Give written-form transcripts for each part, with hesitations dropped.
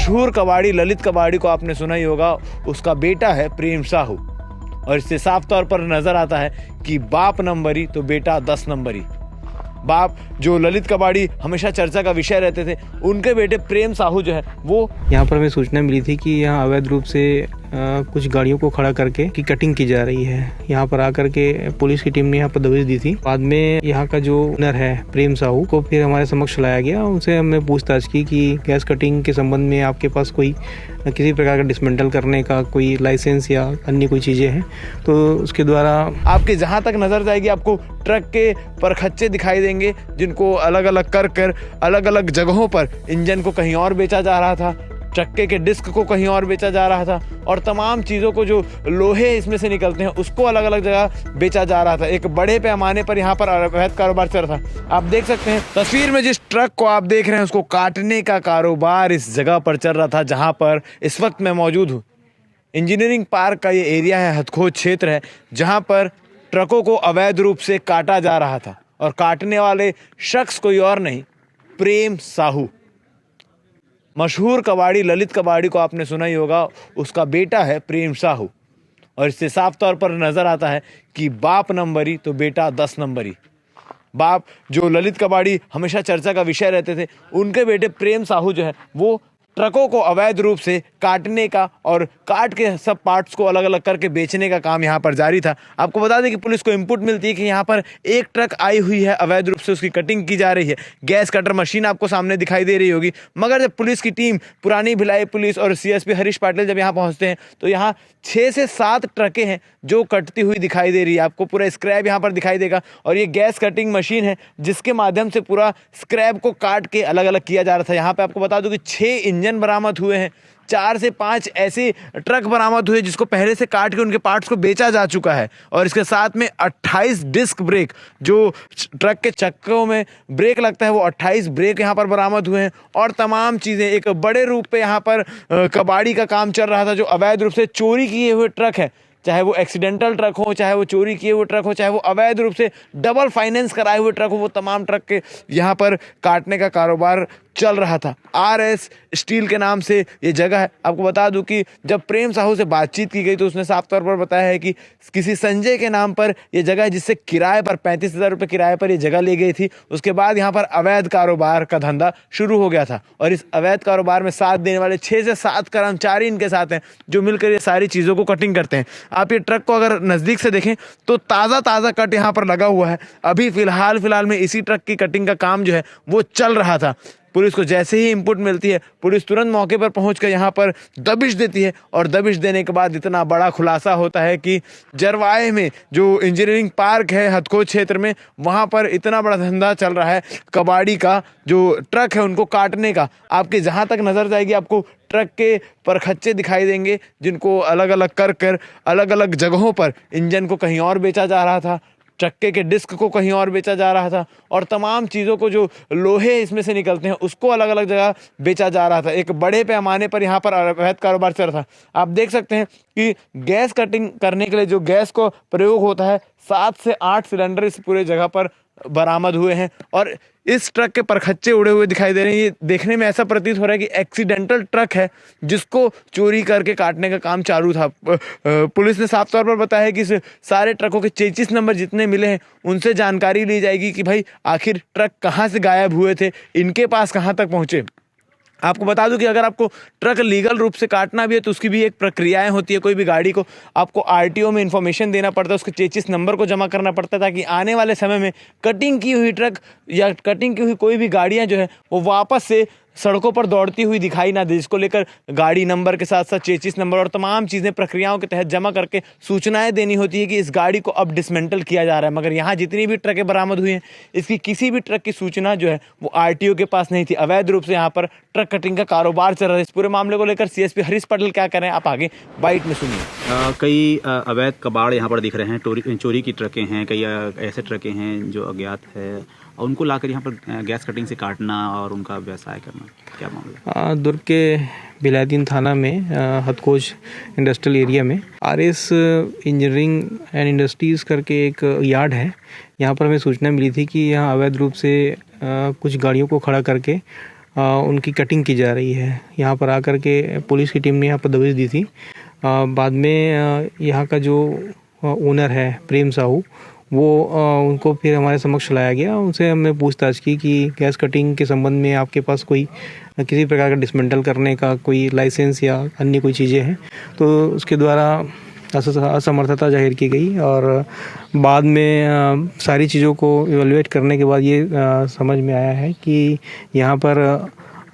मशहूर कबाड़ी ललित कबाड़ी को आपने सुना ही होगा, उसका बेटा है प्रेम साहू। और इससे साफ तौर पर नजर आता है कि बाप नंबरी तो बेटा 10 नंबरी। बाप जो ललित कबाड़ी हमेशा चर्चा का विषय रहते थे, उनके बेटे प्रेम साहू जो है वो यहाँ पर हमें सूचना मिली थी कि यहाँ अवैध रूप से कुछ गाड़ियों को खड़ा करके की कटिंग की जा रही है। यहाँ पर आकर के पुलिस की टीम ने यहाँ पर दबिश दी थी। बाद में यहाँ का जो ओनर है प्रेम साहू को फिर हमारे समक्ष लाया गया। उनसे हमने पूछताछ की कि गैस कटिंग के संबंध में आपके पास कोई किसी प्रकार का डिसमेंटल करने का कोई लाइसेंस या अन्य कोई चीज़ें हैं। तो उसके द्वारा आपके जहाँ तक नजर जाएगी आपको ट्रक के परखच्चे दिखाई देंगे, जिनको अलग अलग कर अलग अलग जगहों पर इंजन को कहीं और बेचा जा रहा था, चक्के के डिस्क को कहीं और बेचा जा रहा था, और तमाम चीज़ों को जो लोहे इसमें से निकलते हैं उसको अलग अलग जगह बेचा जा रहा था। एक बड़े पैमाने पर यहाँ पर अवैध कारोबार चल रहा था। आप देख सकते हैं तस्वीर में जिस ट्रक को आप देख रहे हैं उसको काटने का कारोबार इस जगह पर चल रहा था जहाँ पर इस वक्त मैं मौजूद हूँ। इंजीनियरिंग पार्क का ये एरिया है, हथखोज क्षेत्र है, जहाँ पर ट्रकों को अवैध रूप से काटा जा रहा था। और काटने वाले शख्स कोई और नहीं, प्रेम साहू। मशहूर कबाड़ी ललित कबाड़ी को आपने सुना ही होगा, उसका बेटा है प्रेम साहू। और इससे साफ तौर पर नजर आता है कि बाप नंबरी तो बेटा 10 नंबरी। बाप जो ललित कबाड़ी हमेशा चर्चा का विषय रहते थे, उनके बेटे प्रेम साहू जो है वो ट्रकों को अवैध रूप से काटने का और काट के सब पार्ट्स को अलग अलग करके बेचने का काम यहाँ पर जारी था। आपको बता दें कि पुलिस को इनपुट मिलती है कि यहाँ पर एक ट्रक आई हुई है, अवैध रूप से उसकी कटिंग की जा रही है। गैस कटर मशीन आपको सामने दिखाई दे रही होगी। मगर जब पुलिस की टीम, पुरानी भिलाई पुलिस और सीएसपी हरीश पाटिल जब यहाँ पहुँचते हैं तो यहाँ 6 से 7 ट्रकें हैं जो कटती हुई दिखाई दे रही है। आपको पूरा स्क्रैप यहाँ पर दिखाई देगा। और ये गैस कटिंग मशीन है जिसके माध्यम से पूरा स्क्रैप को काट के अलग अलग किया जा रहा था। यहाँ पे आपको बता दूं कि 6 इंजन बरामद हुए हैं, 4 से 5 ऐसे ट्रक बरामद हुए जिसको पहले से काट के उनके पार्ट्स को बेचा जा चुका है। और इसके साथ में 28 डिस्क ब्रेक, जो ट्रक के चक्कों में ब्रेक लगता है, वो 28 ब्रेक यहाँ पर बरामद हुए हैं। और तमाम चीज़ें एक बड़े रूप पे यहाँ पर कबाड़ी का काम चल रहा था। जो अवैध रूप से चोरी किए हुए ट्रक है, चाहे वो एक्सीडेंटल ट्रक हो, चाहे वो चोरी किए हुए ट्रक हो, चाहे वो अवैध रूप से डबल फाइनेंस कराए हुए ट्रक हो, वो तमाम ट्रक के यहाँ पर काटने का कारोबार चल रहा था। RS स्टील के नाम से ये जगह है। आपको बता दूं कि जब प्रेम साहू से बातचीत की गई तो उसने साफ तौर पर बताया है कि किसी संजय के नाम पर ये जगह है, जिससे किराए पर 35,000 रुपये किराए पर ये जगह ली गई थी। उसके बाद यहाँ पर अवैध कारोबार का धंधा शुरू हो गया था। और इस अवैध कारोबार में साथ देने वाले 6 से 7 कर्मचारी इनके साथ हैं जो मिलकर ये सारी चीज़ों को कटिंग करते हैं। आप ये ट्रक को अगर नज़दीक से देखें तो ताज़ा कट यहाँ पर लगा हुआ है। अभी फिलहाल में इसी ट्रक की कटिंग का काम जो है वो चल रहा था। पुलिस को जैसे ही इनपुट मिलती है, पुलिस तुरंत मौके पर पहुंचकर यहाँ पर दबिश देती है। और दबिश देने के बाद इतना बड़ा खुलासा होता है कि जरवाए में जो इंजीनियरिंग पार्क है हथखोज क्षेत्र में, वहाँ पर इतना बड़ा धंधा चल रहा है कबाड़ी का। जो ट्रक है उनको काटने का, आपके जहाँ तक नज़र जाएगी आपको ट्रक के परखच्चे दिखाई देंगे, जिनको अलग अलग कर अलग अलग जगहों पर इंजन को कहीं और बेचा जा रहा था, चक्के के डिस्क को कहीं और बेचा जा रहा था, और तमाम चीज़ों को जो लोहे इसमें से निकलते हैं उसको अलग अलग जगह बेचा जा रहा था। एक बड़े पैमाने पर यहाँ पर अवैध कारोबार चल रहा था। आप देख सकते हैं कि गैस कटिंग करने के लिए जो गैस को प्रयोग होता है, 7 से 8 सिलेंडर इस पूरे जगह पर बरामद हुए हैं। और इस ट्रक के परखच्चे उड़े हुए दिखाई दे रहे हैं। ये देखने में ऐसा प्रतीत हो रहा है कि एक्सीडेंटल ट्रक है जिसको चोरी करके काटने का काम चालू था। पुलिस ने साफ तौर पर बताया है कि इस सारे ट्रकों के चेचिस नंबर जितने मिले हैं उनसे जानकारी ली जाएगी कि भाई आखिर ट्रक कहाँ से गायब हुए थे, इनके पास कहाँ तक पहुँचे। आपको बता दूं कि अगर आपको ट्रक लीगल रूप से काटना भी है तो उसकी भी एक प्रक्रियाएं होती है। कोई भी गाड़ी को आपको RTO में इन्फॉर्मेशन देना पड़ता है, उसके चेचिस नंबर को जमा करना पड़ता है, ताकि आने वाले समय में कटिंग की हुई ट्रक या कटिंग की हुई कोई भी गाड़ियां जो है वो वापस से सड़कों पर दौड़ती हुई दिखाई ना दे। जिसको लेकर गाड़ी नंबर के साथ साथ चेचिस नंबर और तमाम चीज़ें प्रक्रियाओं के तहत जमा करके सूचनाएं देनी होती है कि इस गाड़ी को अब डिसमेंटल किया जा रहा है। मगर यहाँ जितनी भी ट्रकें बरामद हुई हैं, इसकी किसी भी ट्रक की सूचना जो है वो RTO के पास नहीं थी। अवैध रूप से यहाँ पर ट्रक कटिंग का कारोबार चल रहा है। इस पूरे मामले को लेकर CSP हरीश पाटिल क्या कह रहे हैं, आप आगे बाइट में सुनिए। कई अवैध कबाड़ यहाँ पर दिख रहे हैं, चोरी की ट्रकें हैं, कई ऐसे ट्रकें हैं जो अज्ञात है, और उनको लाकर यहाँ पर गैस कटिंग से काटना और उनका व्यवसाय करना, क्या मामला? दुर्ग के बिलायतीन थाना में हथखोज इंडस्ट्रियल एरिया में RS इंजीनियरिंग एंड इंडस्ट्रीज़ करके एक यार्ड है। यहाँ पर हमें सूचना मिली थी कि यहाँ अवैध रूप से कुछ गाड़ियों को खड़ा करके उनकी कटिंग की जा रही है। यहाँ पर आकर के पुलिस की टीम ने यहाँ पर दबिश दी थी। बाद में यहाँ का जो ओनर है प्रेम साहू, वो उनको फिर हमारे समक्ष लाया गया। उनसे हमने पूछताछ की कि गैस कटिंग के संबंध में आपके पास कोई किसी प्रकार का डिसमेंटल करने का कोई लाइसेंस या अन्य कोई चीज़ें हैं, तो उसके द्वारा असमर्थता जाहिर की गई। और बाद में सारी चीज़ों को इवेलुएट करने के बाद ये समझ में आया है कि यहाँ पर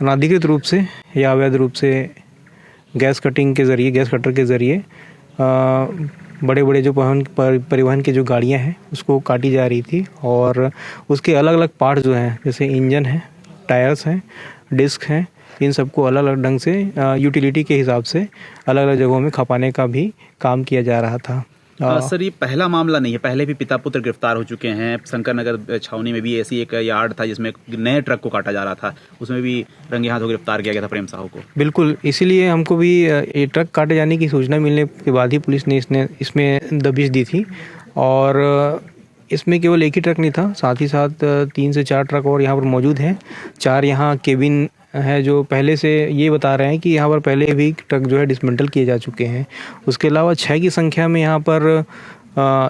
अनाधिकृत रूप से या अवैध रूप से गैस कटिंग के ज़रिए, गैस कटर के ज़रिए बड़े बड़े जो परिवहन की जो गाड़ियाँ हैं उसको काटी जा रही थी। और उसके अलग अलग पार्ट जो हैं, जैसे इंजन है, टायर्स हैं, डिस्क हैं, इन सबको अलग अलग ढंग से यूटिलिटी के हिसाब से अलग अलग जगहों में खपाने का भी काम किया जा रहा था। सर, ये पहला मामला नहीं है, पहले भी पिता पुत्र गिरफ्तार हो चुके हैं। शंकर नगर छावनी में भी ऐसी एक यार्ड था जिसमें नए ट्रक को काटा जा रहा था, उसमें भी रंगे हाथों गिरफ्तार किया गया था प्रेम साहू को। बिल्कुल, इसीलिए हमको भी ये ट्रक काटे जाने की सूचना मिलने के बाद ही पुलिस ने इसमें दबिश दी थी। और इसमें केवल एक ही ट्रक नहीं था, साथ ही साथ 3 से 4 ट्रक और यहाँ पर मौजूद हैं। 4 यहाँ केबिन है जो पहले से ये बता रहे हैं कि यहाँ पर पहले भी ट्रक जो है डिसमेंटल किए जा चुके हैं। उसके अलावा 6 की संख्या में यहाँ पर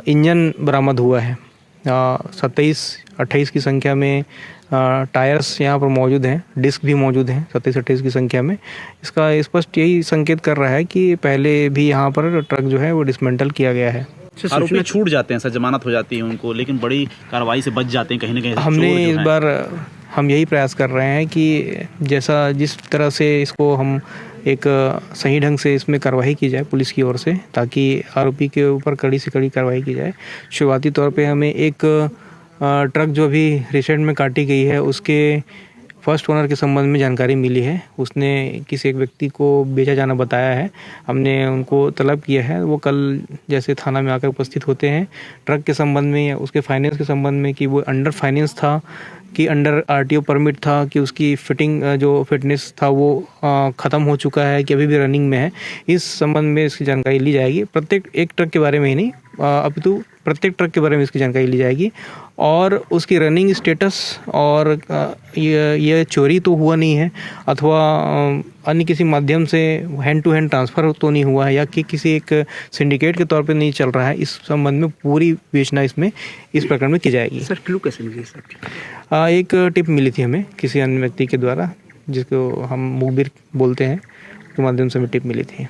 इंजन बरामद हुआ है। 27-28 की संख्या में टायर्स यहाँ पर मौजूद हैं, डिस्क भी मौजूद हैं 27-28 की संख्या में। इसका स्पष्ट यही संकेत कर रहा है कि पहले भी यहाँ पर ट्रक जो है वो डिसमेंटल किया गया है। आरोपी छूट जाते हैं सर, जमानत हो जाती है उनको, लेकिन बड़ी कार्रवाई से बच जाते हैं कहीं ना कहीं। हमने इस बार हम यही प्रयास कर रहे हैं कि जिस तरह से इसको हम एक सही ढंग से इसमें कार्रवाई की जाए पुलिस की ओर से, ताकि आरोपी के ऊपर कड़ी से कड़ी कार्रवाई की जाए। शुरुआती तौर पे हमें एक ट्रक जो अभी रिसेंट में काटी गई है उसके फर्स्ट ओनर के संबंध में जानकारी मिली है। उसने किसी एक व्यक्ति को बेचा जाना बताया है। हमने उनको तलब किया है, वो कल जैसे थाना में आकर उपस्थित होते हैं। ट्रक के संबंध में या उसके फाइनेंस के संबंध में कि वो अंडर फाइनेंस था कि अंडर आरटीओ परमिट था, कि उसकी फिटिंग जो फिटनेस था वो ख़त्म हो चुका है कि अभी भी रनिंग में है, इस संबंध में इसकी जानकारी ली जाएगी। प्रत्येक एक ट्रक के बारे में ही नहीं, अपितु प्रत्येक ट्रक के बारे में इसकी जानकारी ली जाएगी। और उसकी रनिंग स्टेटस और ये चोरी तो हुआ नहीं है अथवा अन्य किसी माध्यम से हैंड टू हैंड ट्रांसफ़र तो नहीं हुआ है या कि किसी एक सिंडिकेट के तौर पे नहीं चल रहा है, इस संबंध में पूरी विवेचना इसमें इस प्रकरण में की जाएगी। सर, क्लू कैसे मिली सर? एक टिप मिली थी हमें किसी अन्य व्यक्ति के द्वारा, जिसको हम मुखबिर बोलते हैं, के माध्यम से हमें टिप मिली थी।